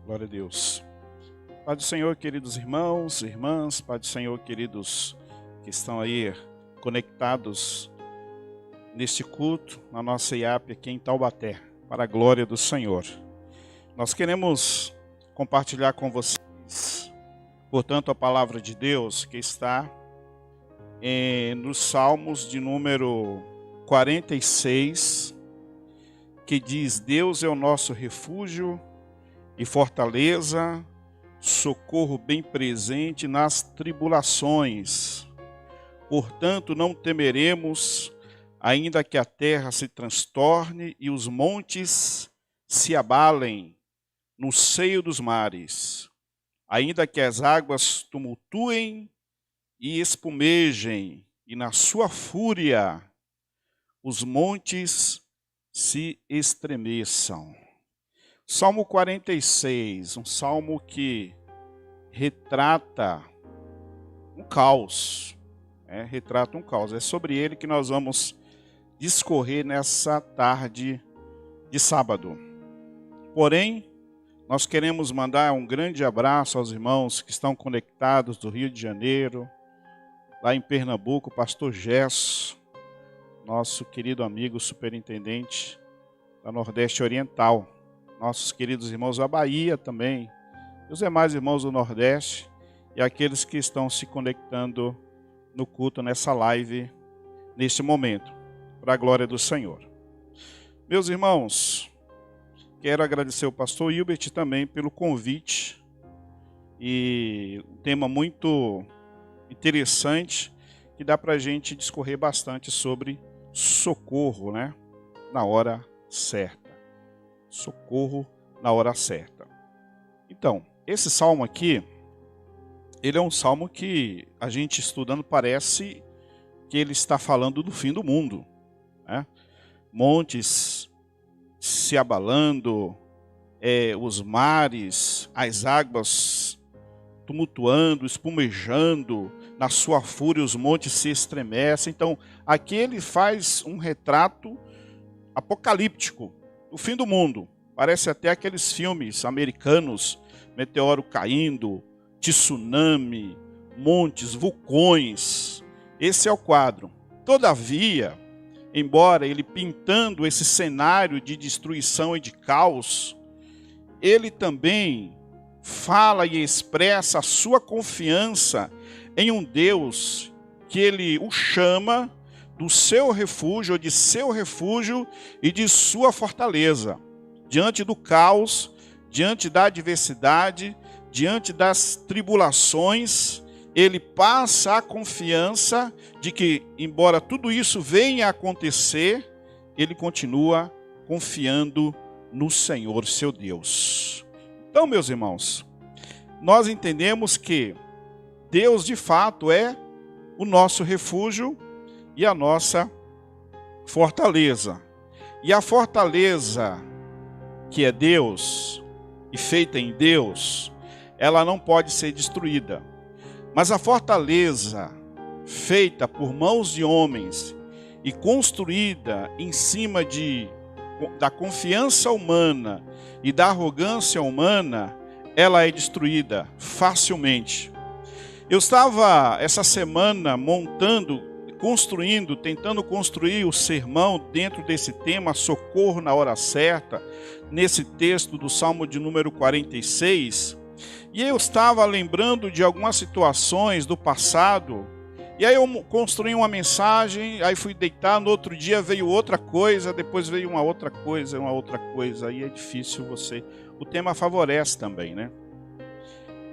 Glória a Deus. Pai do Senhor, queridos irmãos, irmãs, Pai do Senhor, queridos que estão aí conectados neste culto, na nossa IAP aqui em Taubaté, para a glória do Senhor. Nós queremos compartilhar com vocês, portanto, a palavra de Deus que está nos Salmos de número 46, que diz: Deus é o nosso refúgio e fortaleza, socorro bem presente nas tribulações. Portanto, não temeremos, ainda que a terra se transtorne e os montes se abalem no seio dos mares, ainda que as águas tumultuem e espumejem, e na sua fúria os montes se estremeçam. Salmo 46, um salmo que retrata um caos. Retrata um caos. É sobre ele que nós vamos discorrer nessa tarde de sábado. Porém, nós queremos mandar um grande abraço aos irmãos que estão conectados do Rio de Janeiro, lá em Pernambuco, o pastor Gesso, nosso querido amigo superintendente da Nordeste Oriental. Nossos queridos irmãos da Bahia também, os demais irmãos do Nordeste e aqueles que estão se conectando no culto, nessa live, neste momento, para a glória do Senhor. Meus irmãos, quero agradecer ao pastor Hilbert também pelo convite, e um tema muito interessante, que dá para a gente discorrer bastante sobre socorro, na hora certa. Socorro na hora certa. Então, esse salmo aqui, ele é um salmo que a gente estudando parece que ele está falando do fim do mundo, Montes se abalando, os mares, as águas tumultuando, espumejando, na sua fúria os montes se estremecem. Então, aqui ele faz um retrato apocalíptico, o fim do mundo. Parece até aqueles filmes americanos, meteoro caindo, tsunami, montes, vulcões. Esse é o quadro. Todavia, embora ele pintando esse cenário de destruição e de caos, ele também fala e expressa a sua confiança em um Deus que ele o chama do seu refúgio, ou de seu refúgio e de sua fortaleza. Diante do caos, diante da adversidade, diante das tribulações, ele passa a confiança de que, embora tudo isso venha a acontecer, ele continua confiando no Senhor, seu Deus. Então, meus irmãos, nós entendemos que Deus, de fato, é o nosso refúgio e a nossa fortaleza. E a fortaleza que é Deus e feita em Deus, ela não pode ser destruída. Mas a fortaleza feita por mãos de homens e construída em cima da confiança humana e da arrogância humana, ela é destruída facilmente. Eu estava essa semana tentando construir o sermão dentro desse tema, socorro na hora certa, nesse texto do Salmo de número 46, e eu estava lembrando de algumas situações do passado, e aí eu construí uma mensagem, aí fui deitar, no outro dia veio outra coisa, depois veio uma outra coisa, aí é difícil o tema favorece também,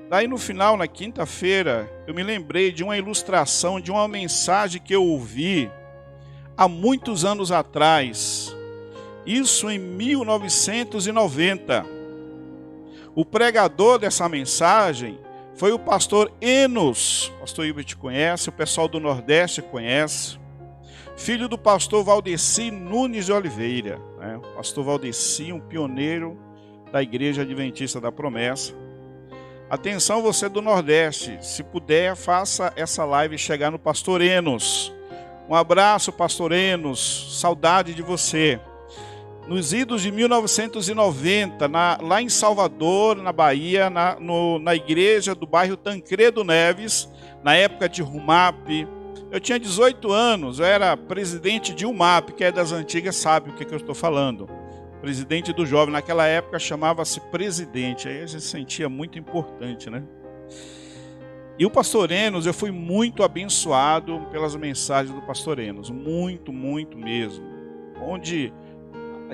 Daí no final, na quinta-feira, eu me lembrei de uma ilustração, de uma mensagem que eu ouvi há muitos anos atrás, isso em 1990. O pregador dessa mensagem foi o pastor Enos, o pastor Hilbert conhece, o pessoal do Nordeste conhece, filho do pastor Valdeci Nunes de Oliveira, O pastor Valdeci, um pioneiro da Igreja Adventista da Promessa. Atenção, você do Nordeste, se puder, faça essa live chegar no pastor Enos. Um abraço, pastor Enos, saudade de você. nos idos de 1990, lá em Salvador, na Bahia, na igreja do bairro Tancredo Neves, na época de RUMAP. Eu tinha 18 anos, eu era presidente de UMAP, que é das antigas, sabe o que eu estou falando. Presidente do jovem, naquela época chamava-se presidente, aí a gente se sentia muito importante, né? E o pastor Enos, eu fui muito abençoado pelas mensagens do pastor Enos, muito, muito mesmo. Onde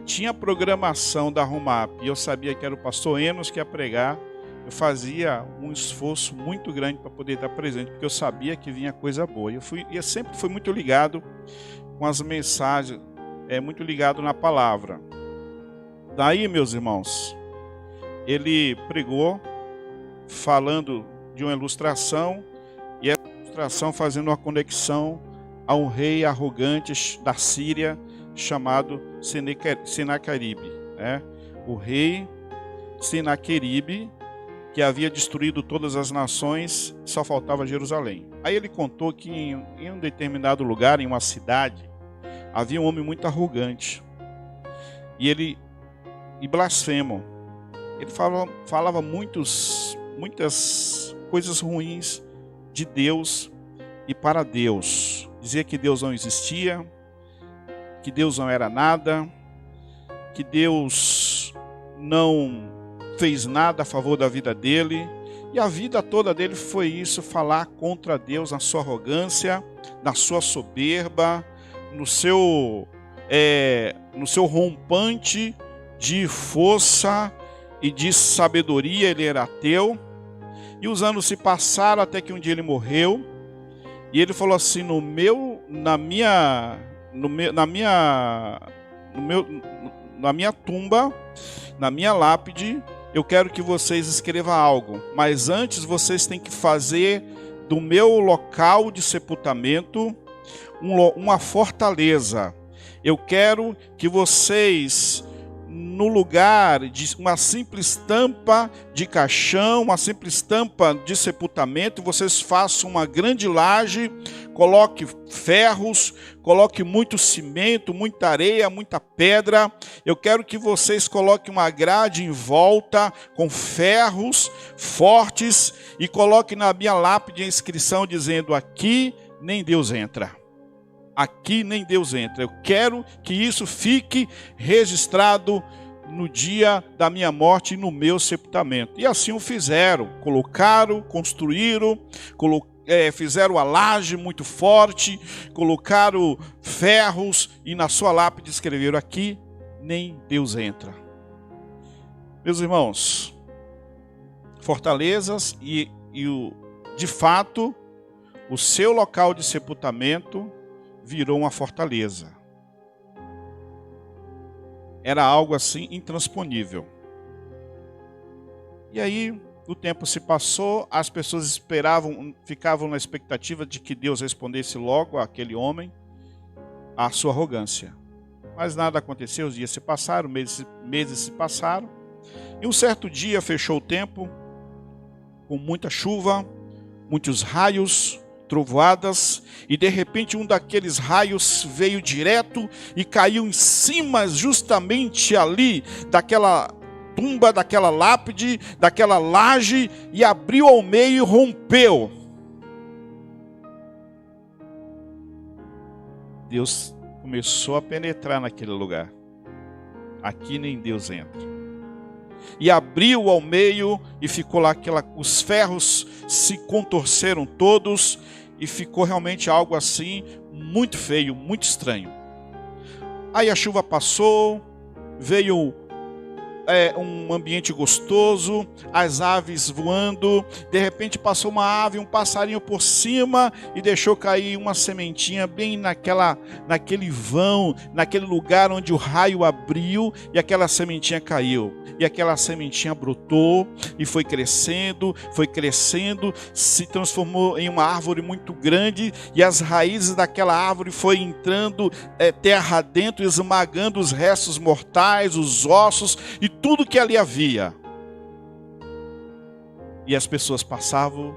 tinha a programação da RUMAP e eu sabia que era o pastor Enos que ia pregar, eu fazia um esforço muito grande para poder estar presente, porque eu sabia que vinha coisa boa. Eu sempre fui muito ligado com as mensagens, muito ligado na palavra. Daí, meus irmãos, ele pregou falando de uma ilustração, e essa ilustração fazendo uma conexão a um rei arrogante da Síria chamado Senaqueribe, né? O rei Senaqueribe, que havia destruído todas as nações, só faltava Jerusalém. Aí ele contou que em um determinado lugar, em uma cidade, havia um homem muito arrogante, e blasfemo. Ele falava muitas coisas ruins de Deus e para Deus. Dizia que Deus não existia, que Deus não era nada, que Deus não fez nada a favor da vida dele, e a vida toda dele foi isso, falar contra Deus na sua arrogância, na sua soberba, no seu rompante de força e de sabedoria. Ele era ateu, e os anos se passaram até que um dia ele morreu, e ele falou assim: na minha tumba, na minha lápide, eu quero que vocês escrevam algo, mas antes vocês têm que fazer do meu local de sepultamento uma fortaleza. Eu quero que vocês, no lugar de uma simples tampa de caixão, uma simples tampa de sepultamento, vocês façam uma grande laje, coloque ferros, coloque muito cimento, muita areia, muita pedra. Eu quero que vocês coloquem uma grade em volta com ferros fortes e coloquem na minha lápide a inscrição dizendo: aqui nem Deus entra. Aqui nem Deus entra. Eu quero que isso fique registrado no dia da minha morte e no meu sepultamento. E assim o fizeram. Colocaram, construíram, fizeram a laje muito forte, colocaram ferros e na sua lápide escreveram: aqui nem Deus entra. Meus irmãos, fortalezas de fato, o seu local de sepultamento virou uma fortaleza. Era algo assim intransponível. E aí o tempo se passou, as pessoas ficavam na expectativa de que Deus respondesse logo àquele homem a sua arrogância. Mas nada aconteceu, os dias se passaram, meses se passaram, e um certo dia fechou o tempo, com muita chuva, muitos raios, trovoadas, e de repente um daqueles raios veio direto e caiu em cima justamente ali daquela tumba, daquela lápide, daquela laje, e abriu ao meio e rompeu. Deus começou a penetrar naquele lugar. Aqui nem Deus entra. E abriu ao meio e ficou lá os ferros se contorceram todos e ficou realmente algo assim muito feio, muito estranho. Aí a chuva passou, veio um ambiente gostoso, as aves voando, de repente passou uma ave, um passarinho por cima e deixou cair uma sementinha bem naquele vão, naquele lugar onde o raio abriu, e aquela sementinha caiu, e aquela sementinha brotou e foi crescendo, se transformou em uma árvore muito grande, e as raízes daquela árvore foi entrando terra dentro, esmagando os restos mortais, os ossos e tudo que ali havia. E as pessoas passavam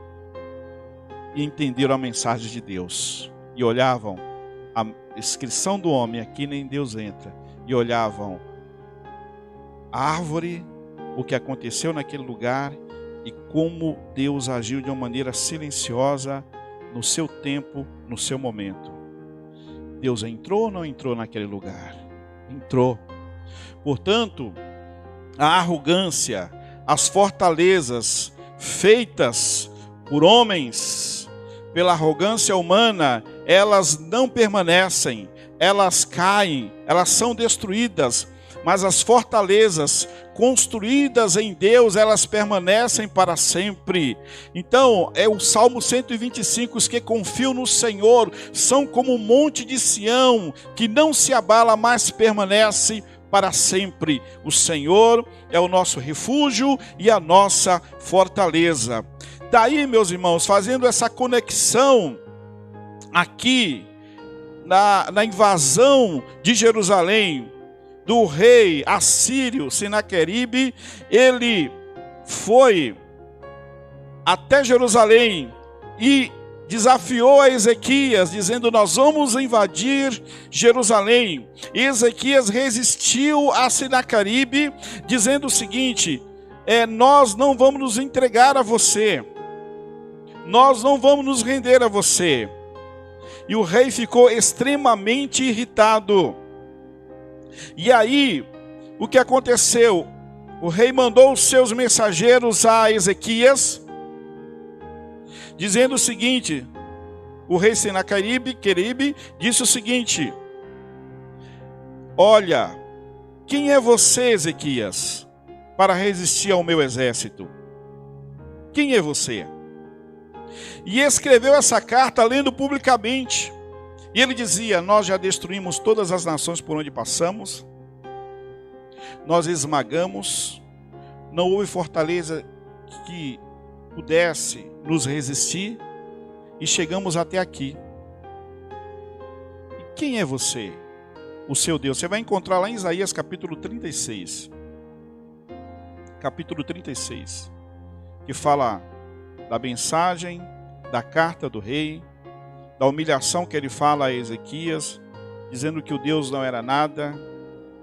e entenderam a mensagem de Deus, e olhavam a inscrição do homem: aqui nem Deus entra, e olhavam árvore, o que aconteceu naquele lugar e como Deus agiu de uma maneira silenciosa no seu tempo, no seu momento. Deus entrou ou não entrou naquele lugar? Entrou. Portanto, a arrogância, as fortalezas feitas por homens, pela arrogância humana, elas não permanecem, elas caem, elas são destruídas, mas as fortalezas construídas em Deus, elas permanecem para sempre. Então, é o Salmo 125, os que confiam no Senhor são como um monte de Sião, que não se abala, mas permanece para sempre. O Senhor é o nosso refúgio e a nossa fortaleza. Daí, meus irmãos, fazendo essa conexão aqui na invasão de Jerusalém do rei assírio Senaqueribe, ele foi até Jerusalém e desafiou a Ezequias, dizendo: nós vamos invadir Jerusalém. E Ezequias resistiu a Senaqueribe, dizendo o seguinte: nós não vamos nos entregar a você, nós não vamos nos render a você. E o rei ficou extremamente irritado. E aí, o que aconteceu? O rei mandou os seus mensageiros a Ezequias, dizendo o seguinte: o rei Senaqueribe disse o seguinte: olha, quem é você, Ezequias, para resistir ao meu exército? Quem é você? E escreveu essa carta lendo publicamente. E ele dizia: nós já destruímos todas as nações por onde passamos, nós esmagamos, não houve fortaleza que pudesse nos resistir, e chegamos até aqui. E quem é você? O seu Deus. Você vai encontrar lá em Isaías capítulo 36. Capítulo 36. Que fala da mensagem, da carta do rei, da humilhação que ele fala a Ezequias, dizendo que o Deus não era nada,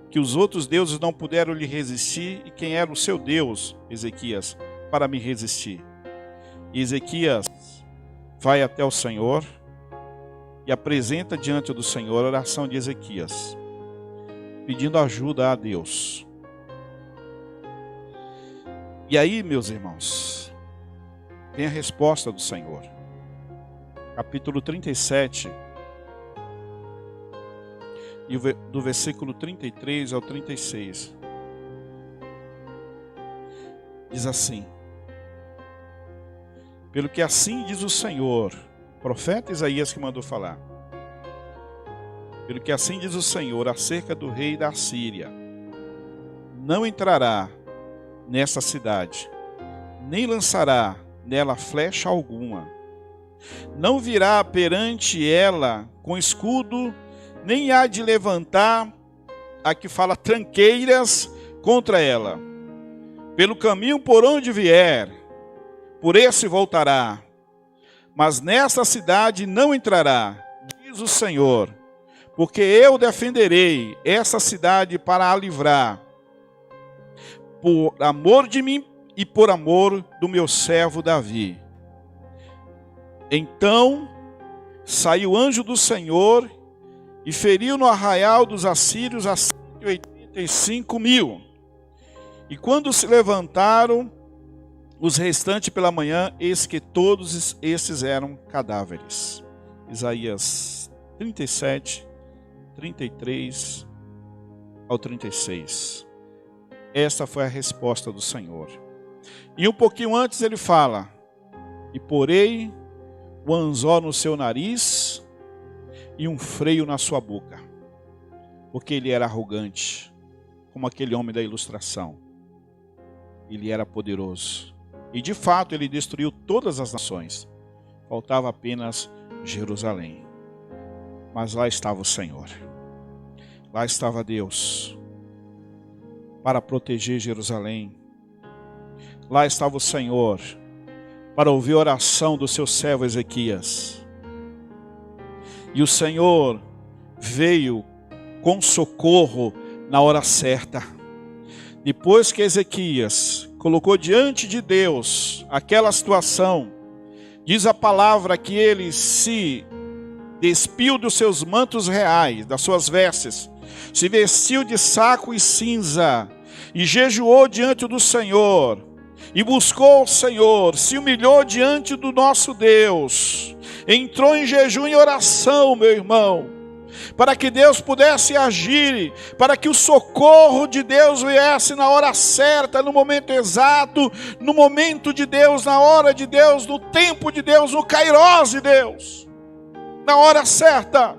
que os outros deuses não puderam lhe resistir, e quem era o seu Deus, Ezequias, para me resistir. E Ezequias vai até o Senhor e apresenta diante do Senhor a oração de Ezequias, pedindo ajuda a Deus. E aí, meus irmãos, tem a resposta do Senhor. Capítulo 37, e do versículo 33 ao 36. Diz assim: pelo que assim diz o Senhor, profeta Isaías que mandou falar. Pelo que assim diz o Senhor acerca do rei da Síria: não entrará nessa cidade, nem lançará nela flecha alguma. Não virá perante ela com escudo, nem há de levantar, aqui fala, tranqueiras contra ela. Pelo caminho por onde vier, por esse voltará. Mas nesta cidade não entrará, diz o Senhor, porque eu defenderei essa cidade para a livrar, por amor de mim e por amor do meu servo Davi. Então saiu o anjo do Senhor e feriu no arraial dos assírios a 185 mil. E quando se levantaram os restantes pela manhã, eis que todos esses eram cadáveres. Isaías 37, 33 ao 36. Esta foi a resposta do Senhor. E um pouquinho antes ele fala: e porei o anzol no seu nariz e um freio na sua boca, porque ele era arrogante, como aquele homem da ilustração. Ele era poderoso, e de fato ele destruiu todas as nações. Faltava apenas Jerusalém. Mas lá estava o Senhor, lá estava Deus, para proteger Jerusalém. Lá estava o Senhor, para ouvir a oração do seu servo Ezequias. E o Senhor veio com socorro na hora certa. depois que Ezequias colocou diante de Deus aquela situação, diz a palavra que ele se despiu dos seus mantos reais, das suas vestes, se vestiu de saco e cinza, e jejuou diante do Senhor, e buscou o Senhor, se humilhou diante do nosso Deus, entrou em jejum e oração, meu irmão, para que Deus pudesse agir, para que o socorro de Deus viesse na hora certa, no momento exato, no momento de Deus, na hora de Deus, no tempo de Deus, no kairós de Deus, na hora certa.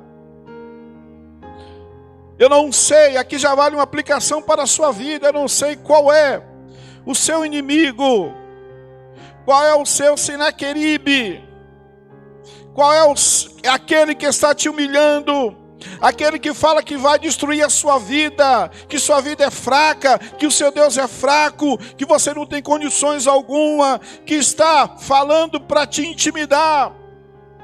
Eu não sei, aqui já vale uma aplicação para a sua vida, eu não sei qual é o seu inimigo, qual é o seu Senaqueribe, qual é aquele que está te humilhando, aquele que fala que vai destruir a sua vida, que sua vida é fraca, que o seu Deus é fraco, que você não tem condições alguma, que está falando para te intimidar.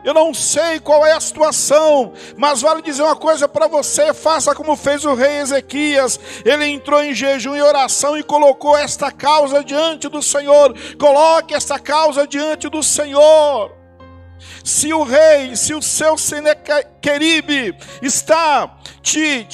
Eu não sei qual é a situação, mas vale dizer uma coisa para você: faça como fez o rei Ezequias. Ele entrou em jejum e oração e colocou esta causa diante do Senhor. Coloque esta causa diante do Senhor. Se o rei, se o seu Senaqueribe está te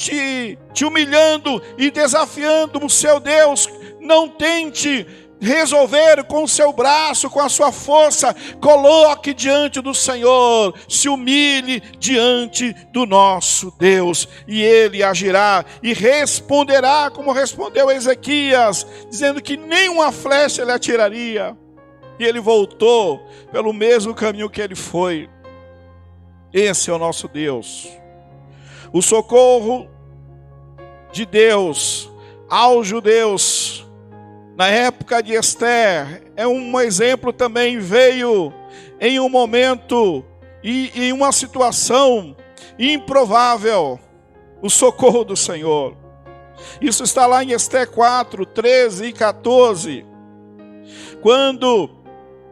humilhando e desafiando o seu Deus, não tente resolver com o seu braço, com a sua força. Coloque diante do Senhor, se humilhe diante do nosso Deus, e Ele agirá e responderá, como respondeu Ezequias, dizendo que nenhuma flecha lhe atiraria, e ele voltou pelo mesmo caminho que ele foi. Esse é o nosso Deus. O socorro de Deus aos judeus na época de Esther é um exemplo também. Veio em um momento e em uma situação improvável o socorro do Senhor. Isso está lá em Esther 4, 13 e 14. Quando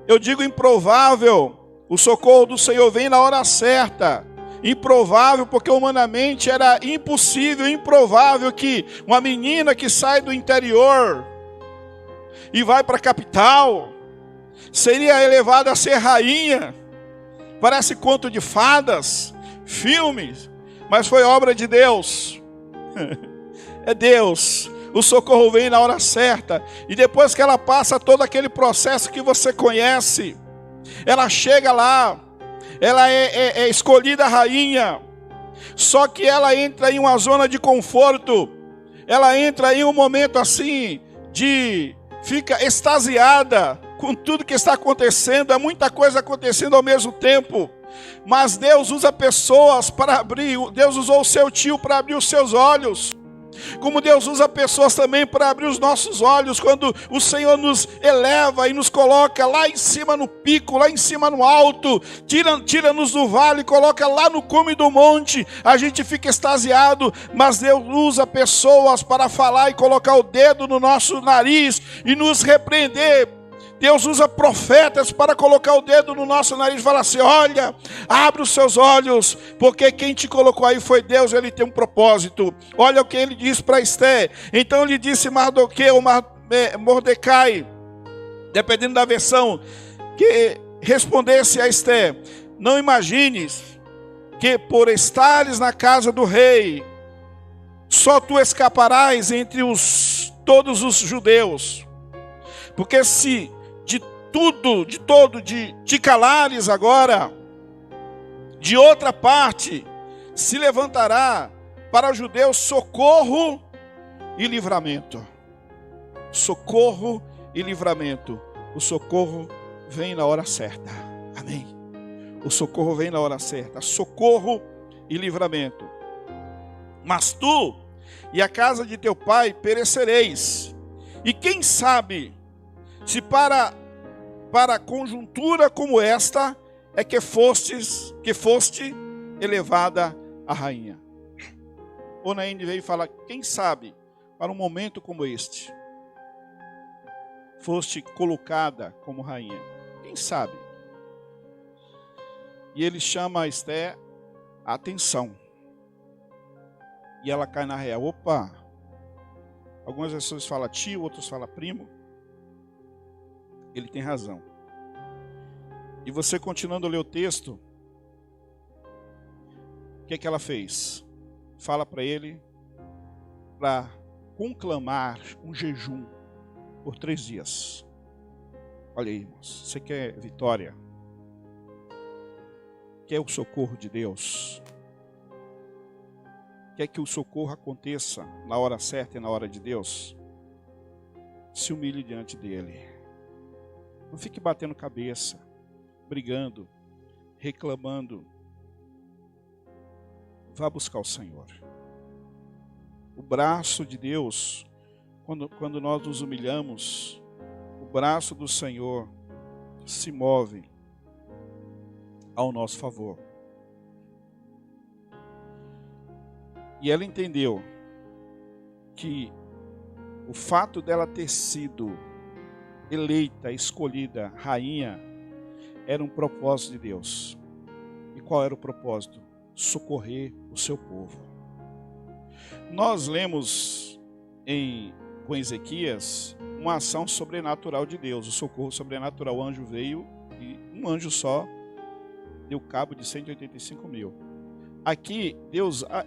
eu digo improvável, o socorro do Senhor vem na hora certa. Improvável porque humanamente era impossível, improvável que uma menina que sai do interior e vai para a capital seria elevada a ser rainha. Parece conto de fadas, filmes, mas foi obra de Deus. É Deus. O socorro vem na hora certa, e depois que ela passa todo aquele processo que você conhece, ela chega lá, ela é escolhida rainha, só que ela entra em uma zona de conforto, ela entra em um momento assim, fica extasiada com tudo que está acontecendo, é muita coisa acontecendo ao mesmo tempo, mas Deus usa pessoas para abrir, Deus usou o seu tio para abrir os seus olhos, como Deus usa pessoas também para abrir os nossos olhos, quando o Senhor nos eleva e nos coloca lá em cima no pico, lá em cima no alto, tira-nos do vale, coloca lá no cume do monte, a gente fica extasiado, mas Deus usa pessoas para falar e colocar o dedo no nosso nariz e nos repreender. Deus usa profetas para colocar o dedo no nosso nariz e falar assim: olha, abre os seus olhos, porque quem te colocou aí foi Deus, Ele tem um propósito. Olha o que ele diz para Esther. Então ele disse Mordecai, dependendo da versão, que respondesse a Esther: não imagines que por estares na casa do rei, só tu escaparás entre todos os judeus, porque se te calares agora, de outra parte se levantará para os judeus socorro e livramento. Socorro e livramento. O socorro vem na hora certa. Amém. O socorro vem na hora certa. Socorro e livramento. Mas tu e a casa de teu pai perecereis. E quem sabe se para conjuntura como esta é que foste elevada a rainha. Onaíne veio falar: quem sabe para um momento como este foste colocada como rainha. Quem sabe? E ele chama a Esther a atenção. E ela cai na real. Opa, Algumas pessoas falam tio, outros falam primo. Ele tem razão. E você continuando a ler o texto, o que é que ela fez? Fala para ele para conclamar um jejum por 3 dias. Olha aí, irmãos, você quer vitória? Quer o socorro de Deus? Quer que o socorro aconteça na hora certa e na hora de Deus? Se humilhe diante dele. Não fique batendo cabeça, brigando, reclamando. Vá buscar o Senhor. O braço de Deus, quando nós nos humilhamos, o braço do Senhor se move ao nosso favor. E ela entendeu que o fato dela ter sido eleita, escolhida rainha, era um propósito de Deus. E qual era o propósito? Socorrer o seu povo. Nós lemos com Ezequias uma ação sobrenatural de Deus, o socorro sobrenatural. O anjo veio e um anjo só deu cabo de 185 mil. Aqui,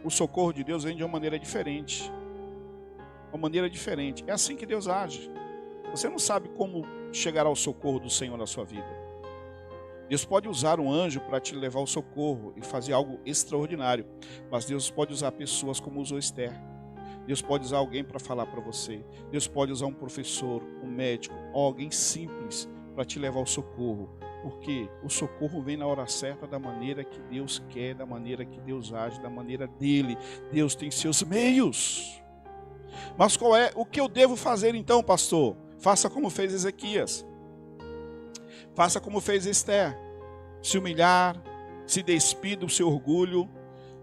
o socorro de Deus vem de uma maneira diferente. Uma maneira diferente. É assim que Deus age. Você não sabe como chegará o socorro do Senhor na sua vida. Deus pode usar um anjo para te levar ao socorro e fazer algo extraordinário. Mas Deus pode usar pessoas como usou Esther. Deus pode usar alguém para falar para você. Deus pode usar um professor, um médico, alguém simples para te levar ao socorro. Porque o socorro vem na hora certa, da maneira que Deus quer, da maneira que Deus age, da maneira dele. Deus tem seus meios. Mas qual é o que eu devo fazer então, pastor? Faça como fez Ezequias. Faça como fez Esther. Se humilhar, se despir do seu orgulho,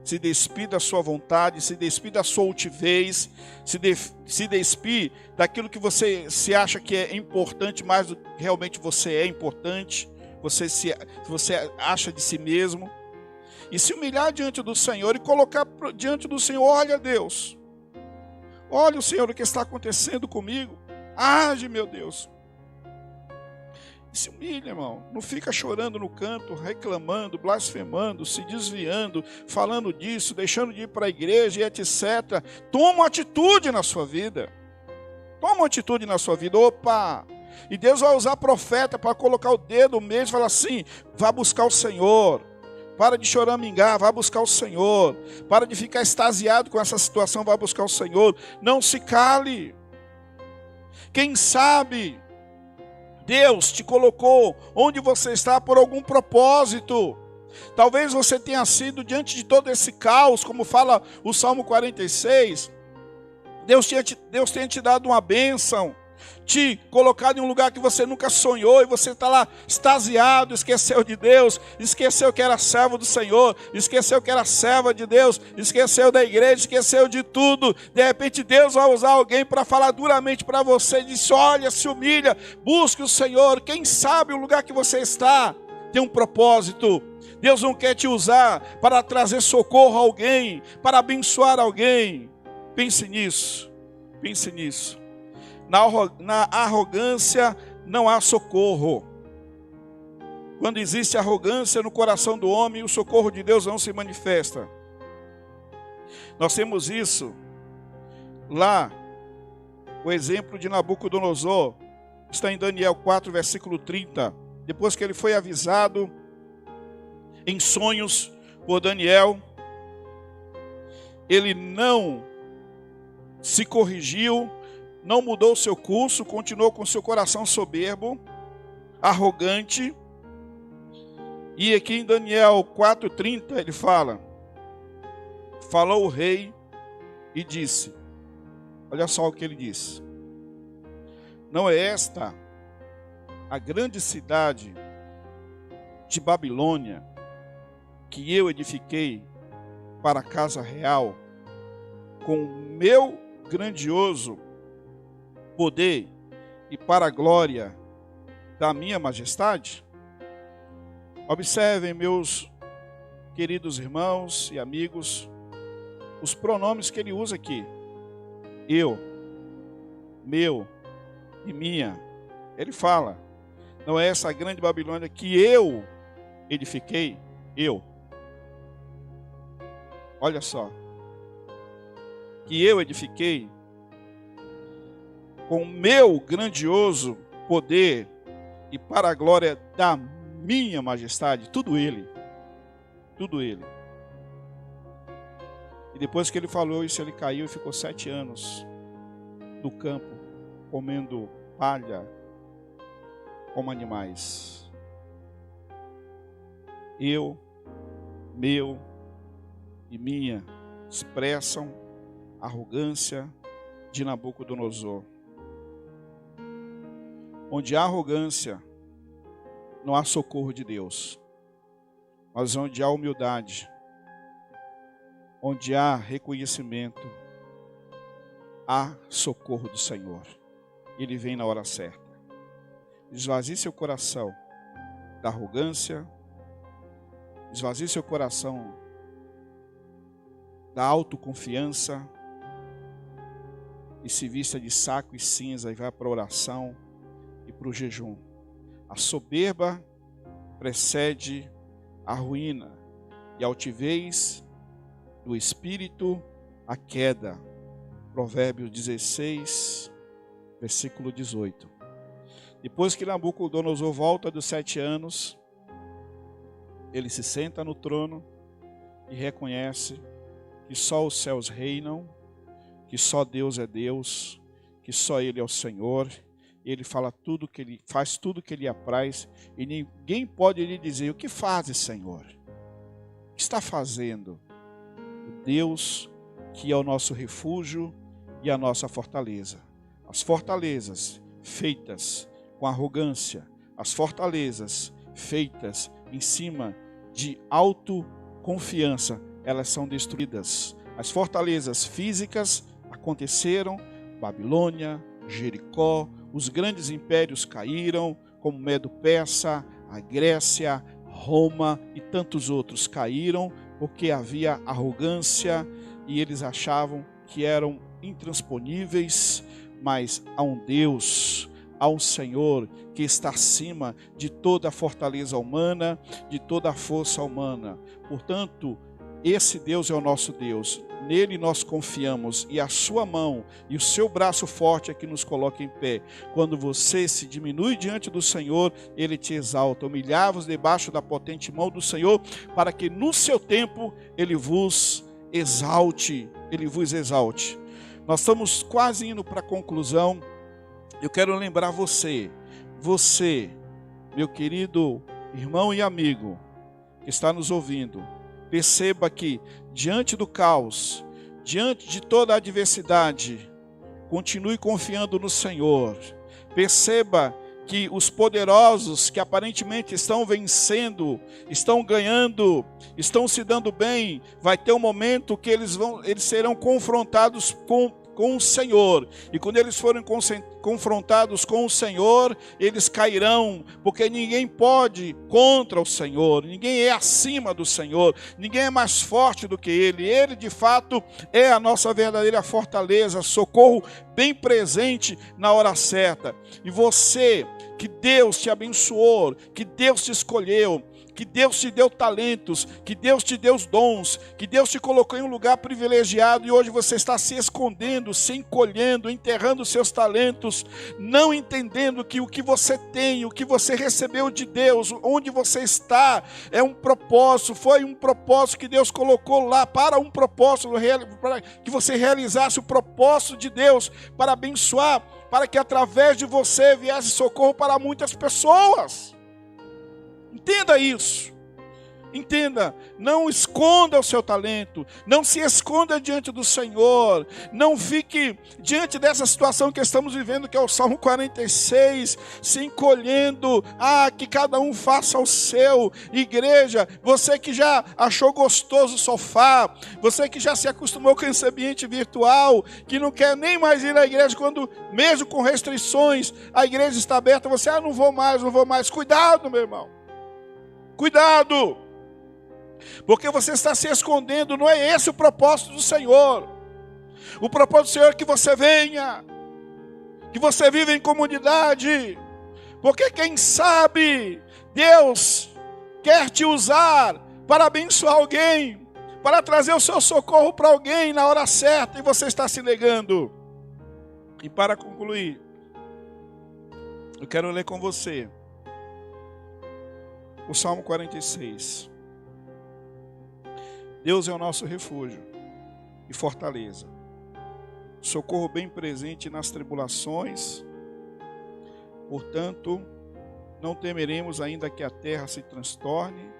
se despir da sua vontade, se despir da sua altivez, se despir daquilo que você se acha que é importante mais do que realmente você é importante. Você acha de si mesmo, e se humilhar diante do Senhor e colocar diante do Senhor: olha Deus, olha o Senhor, o que está acontecendo comigo, age meu Deus. E se humilha, irmão, não fica chorando no canto, reclamando, blasfemando, se desviando, falando disso, deixando de ir para a igreja e etc. Toma uma atitude na sua vida, opa. E Deus vai usar profeta para colocar o dedo no meio e falar assim: vá buscar o Senhor. Para de choramingar, vá buscar o Senhor. Para de ficar extasiado com essa situação, vá buscar o Senhor. Não se cale. Quem sabe Deus te colocou onde você está por algum propósito. Talvez você tenha sido, diante de todo esse caos, como fala o Salmo 46, Deus tenha te dado uma bênção, te colocado em um lugar que você nunca sonhou, e você está lá extasiado, esqueceu de Deus, esqueceu que era servo do Senhor, esqueceu que era serva de Deus, esqueceu da igreja, esqueceu de tudo. De repente Deus vai usar alguém para falar duramente para você, disse: olha, se humilha, busque o Senhor. Quem sabe o lugar que você está tem um propósito. Deus não quer te usar para trazer socorro a alguém, para abençoar alguém. Pense nisso, pense nisso. Na arrogância não há socorro. Quando existe arrogância no coração do homem, o socorro de Deus não se manifesta. Nós temos isso lá, o exemplo de Nabucodonosor, está em Daniel 4, versículo 30. Depois que ele foi avisado em sonhos por Daniel, ele não se corrigiu, não mudou seu curso, continuou com seu coração soberbo, arrogante. E aqui em Daniel 4,30 ele fala: falou o rei e disse, olha só o que ele disse: não é esta a grande cidade de Babilônia que eu edifiquei para a casa real com o meu grandioso poder e para a glória da minha majestade? Observem, meus queridos irmãos e amigos, os pronomes que ele usa aqui: eu, meu e minha. Ele fala, não é essa grande Babilônia que eu edifiquei? Eu. Olha só. Que eu edifiquei com o meu grandioso poder e para a glória da minha majestade. Tudo ele. Tudo ele. E depois que ele falou isso, ele caiu e ficou 7 anos no campo, comendo palha como animais. Eu, meu e minha expressam a arrogância de Nabucodonosor. Onde há arrogância, não há socorro de Deus. Mas onde há humildade, onde há reconhecimento, há socorro do Senhor. Ele vem na hora certa. Esvazie seu coração da arrogância, esvazie seu coração da autoconfiança e se vista de saco e cinza e vai para a oração e para o jejum. A soberba precede a ruína e a altivez do espírito, a queda. Provérbios 16, versículo 18. Depois que Nabucodonosor volta dos 7 anos, ele se senta no trono e reconhece que só os céus reinam, que só Deus é Deus, que só Ele é o Senhor. Ele fala tudo que ele faz, tudo que ele apraz, e ninguém pode lhe dizer: o que fazes, Senhor? O que está fazendo? O Deus que é o nosso refúgio e a nossa fortaleza. As fortalezas feitas com arrogância, as fortalezas feitas em cima de autoconfiança, elas são destruídas. As fortalezas físicas aconteceram, Babilônia, Jericó, os grandes impérios caíram, como Medo-Persa, a Grécia, Roma e tantos outros caíram, porque havia arrogância e eles achavam que eram intransponíveis, mas há um Deus, há um Senhor que está acima de toda a fortaleza humana, de toda a força humana. Portanto, esse Deus é o nosso Deus, nele nós confiamos, e a sua mão e o seu braço forte é que nos coloca em pé. Quando você se diminui diante do Senhor, Ele te exalta. Humilhai-vos debaixo da potente mão do Senhor, para que no seu tempo Ele vos exalte. Ele vos exalte. Nós estamos quase indo para a conclusão. Eu quero lembrar você, meu querido irmão e amigo, que está nos ouvindo, perceba que diante do caos, diante de toda a adversidade, continue confiando no Senhor. Perceba que os poderosos que aparentemente estão vencendo, estão ganhando, estão se dando bem, vai ter um momento que eles serão confrontados com o Senhor, e quando eles forem confrontados com o Senhor, eles cairão, porque ninguém pode contra o Senhor, ninguém é acima do Senhor, ninguém é mais forte do que Ele de fato é a nossa verdadeira fortaleza, socorro bem presente na hora certa. E você, que Deus te abençoou, que Deus te escolheu, que Deus te deu talentos, que Deus te deu os dons, que Deus te colocou em um lugar privilegiado e hoje você está se escondendo, se encolhendo, enterrando seus talentos, não entendendo que o que você tem, o que você recebeu de Deus, onde você está, é um propósito, foi um propósito que Deus colocou lá, para um propósito, para que você realizasse o propósito de Deus, para abençoar, para que através de você viesse socorro para muitas pessoas. Entenda isso, entenda, não esconda o seu talento, não se esconda diante do Senhor, não fique diante dessa situação que estamos vivendo, que é o Salmo 46, se encolhendo, que cada um faça o seu. Igreja, você que já achou gostoso o sofá, você que já se acostumou com esse ambiente virtual, que não quer nem mais ir à igreja, quando mesmo com restrições, a igreja está aberta, você, não vou mais, cuidado, meu irmão. Cuidado, porque você está se escondendo, não é esse o propósito do Senhor. O propósito do Senhor é que você venha, que você vive em comunidade, porque quem sabe Deus quer te usar para abençoar alguém, para trazer o seu socorro para alguém na hora certa, e você está se negando. E para concluir, eu quero ler com você o Salmo 46. Deus é o nosso refúgio e fortaleza, socorro bem presente nas tribulações. Portanto, não temeremos, ainda que a terra se transtorne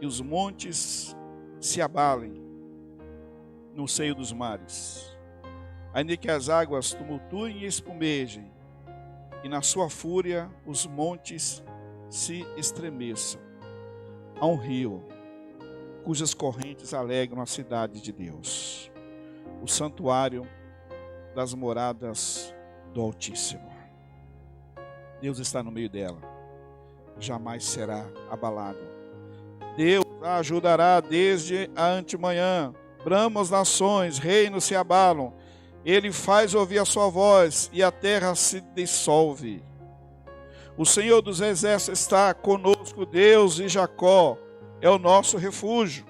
e os montes se abalem no seio dos mares, ainda que as águas tumultuem e espumejem, e na sua fúria os montes se estremeçam. Há um rio cujas correntes alegram a cidade de Deus, o santuário das moradas do Altíssimo. Deus está no meio dela, jamais será abalado. Deus a ajudará desde a antemanhã. Bramam as nações, reinos se abalam. Ele faz ouvir a sua voz e a terra se dissolve. O Senhor dos exércitos está conosco, Deus de Jacó é o nosso refúgio.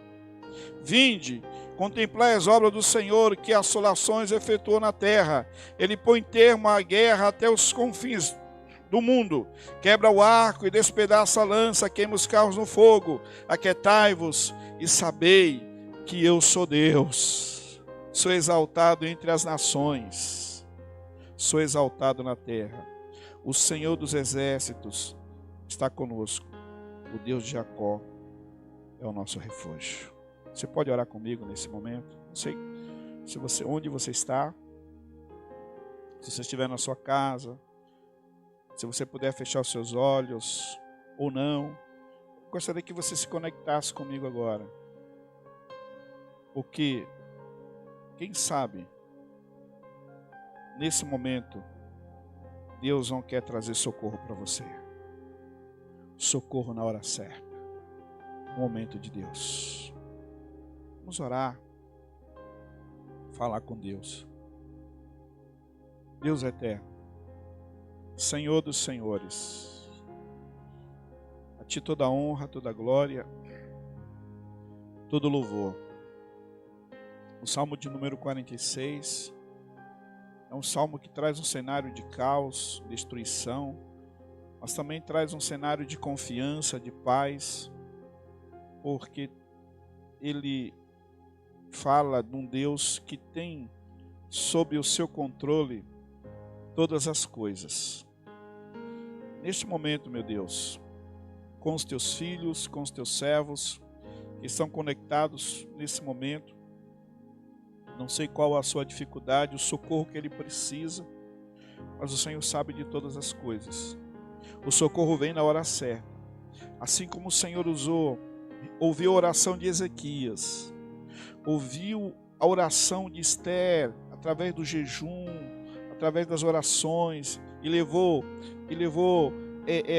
Vinde, contemplai as obras do Senhor, que assolações efetuou na terra. Ele põe termo à guerra até os confins do mundo. Quebra o arco e despedaça a lança, queima os carros no fogo. Aquietai-vos e sabei que eu sou Deus. Sou exaltado entre as nações, sou exaltado na terra. O Senhor dos exércitos está conosco. O Deus de Jacó é o nosso refúgio. Você pode orar comigo nesse momento? Não sei onde você está. Se você estiver na sua casa, se você puder fechar os seus olhos ou não, gostaria que você se conectasse comigo agora. Porque, quem sabe, nesse momento, Deus não quer trazer socorro para você. Socorro na hora certa, no momento de Deus. Vamos orar, falar com Deus. Deus eterno, Senhor dos senhores, a Ti toda honra, toda glória, todo louvor. O Salmo de número 46 é um salmo que traz um cenário de caos, destruição, mas também traz um cenário de confiança, de paz, porque ele fala de um Deus que tem sob o seu controle todas as coisas. Neste momento, meu Deus, com os teus filhos, com os teus servos que estão conectados nesse momento, não sei qual a sua dificuldade, o socorro que ele precisa, mas o Senhor sabe de todas as coisas. O socorro vem na hora certa. Assim como o Senhor ouviu a oração de Ezequias, ouviu a oração de Esther, através do jejum, através das orações, e levou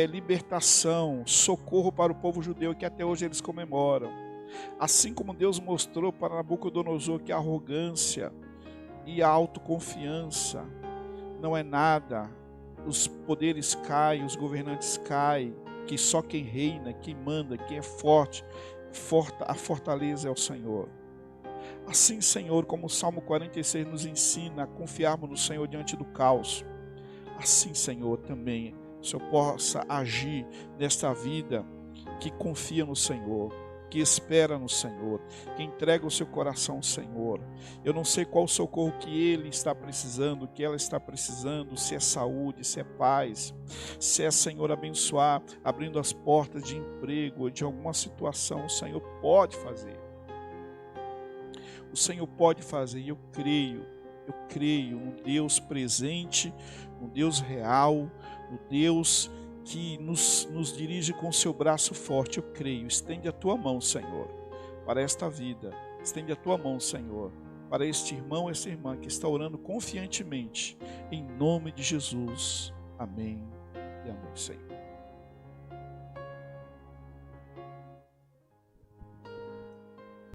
libertação, socorro para o povo judeu, que até hoje eles comemoram. Assim como Deus mostrou para Nabucodonosor que a arrogância e a autoconfiança não é nada, os poderes caem, os governantes caem, que só quem reina, quem manda, quem é forte, a fortaleza é o Senhor. Assim, Senhor, como o Salmo 46 nos ensina a confiarmos no Senhor diante do caos, assim, Senhor, também o Senhor possa agir nesta vida que confia no Senhor, que espera no Senhor, que entrega o seu coração ao Senhor. Eu não sei qual o socorro que ele está precisando, que ela está precisando, se é saúde, se é paz, se é, Senhor, abençoar, abrindo as portas de emprego, de alguma situação, o Senhor pode fazer. O Senhor pode fazer, e eu creio no Deus presente, no Deus real, no Deus que nos dirige com o seu braço forte. Eu creio. Estende a tua mão, Senhor, para esta vida. Estende a tua mão, Senhor, para este irmão, esta irmã que está orando confiantemente, em nome de Jesus. Amém e amém, Senhor.